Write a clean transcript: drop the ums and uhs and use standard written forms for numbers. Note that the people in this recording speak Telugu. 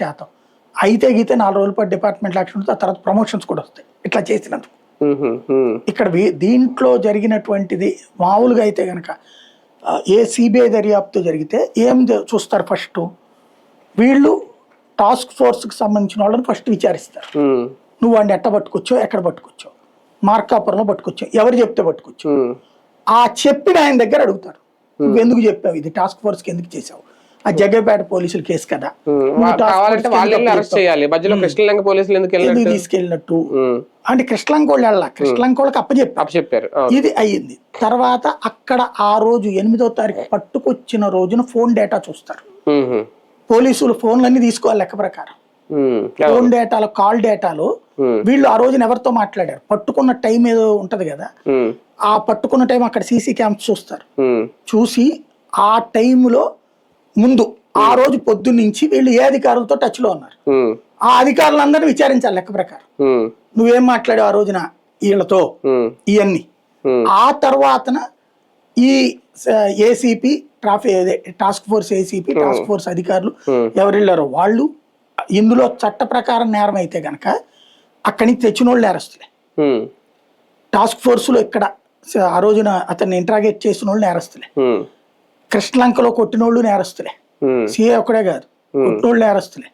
శాతం అయితే గీతే 4 రోజుల పాటు డిపార్ట్మెంట్ యాక్షన్ ఉంటుంది, ఆ తర్వాత ప్రమోషన్స్ కూడా వస్తాయి ఇట్లా చేసినందుకు. ఇక్కడ దీంట్లో జరిగినటువంటిది మామూలుగా అయితే కనుక ఏ సిబిఐ దర్యాప్తు జరిగితే ఏం చూస్తారు, ఫస్ట్ వీళ్ళు టాస్క్ ఫోర్స్కి సంబంధించిన వాళ్ళని ఫస్ట్ విచారిస్తారు. నువ్వు వాడిని ఎట్ట పట్టుకొచ్చావు, ఎక్కడ పట్టుకొచ్చావు, మార్కాపురంలో పట్టుకొచ్చావు, ఎవరు చెప్తే పట్టుకొచ్చావు, ఆ చెప్పిన ఆయన దగ్గర అడుగుతారు. నువ్వు ఎందుకు చెప్పావు, ఇది టాస్క్ ఫోర్స్కి ఎందుకు చేసావు, ఆ జగ్గపేట పోలీసుల కేసు కదా, ఎందుకు తీసుకెళ్ళినట్టు అంటే కృష్ణలంకోళ్ళు వెళ్ళా, కృష్ణలంకోళ్ళకి అప్పచెప్పారు. ఇది అయ్యింది. తర్వాత అక్కడ ఆ రోజు 8వ తారీఖు పట్టుకొచ్చిన రోజున ఫోన్ డేటా చూస్తారు పోలీసులు. ఫోన్లన్నీ తీసుకోవాలి లెక్క ప్రకారం. ఫోన్ డేటాలో, కాల్ డేటాలో వీళ్ళు ఆ రోజున ఎవరితో మాట్లాడారు, పట్టుకున్న టైం ఏదో ఉంటది కదా, ఆ పట్టుకున్న టైం అక్కడ సీసీ క్యామ్స్ చూస్తారు. చూసి ఆ టైంలో ముందు ఆ రోజు పొద్దున్నుంచి వీళ్ళు ఏ అధికారులతో టచ్ లో ఉన్నారు, ఆ అధికారులందరినీ విచారించాలి లెక్క ప్రకారం. నువ్వేం మాట్లాడావు ఆ రోజున వీళ్ళతో, ఇవన్నీ. ఆ తర్వాతన ఈ ACP task force ACP task force అధికారులు ఎవరు వెళ్ళారో వాళ్ళు, ఇందులో చట్ట ప్రకారం నేరం అయితే గనక అక్కడి నుంచి తెచ్చిన వాళ్ళు నేరస్తులే. టాస్క్ ఫోర్స్ లో ఇక్కడ ఆ రోజున అతన్ని ఇంట్రాగేట్ చేసిన వాళ్ళు నేరస్తులే. కృష్ణలంకలో కొట్టిన వాళ్ళు నేరస్తులే. సిఏ ఒక్కడే కాదు, కొట్టిన వాళ్ళు నేరస్తులే.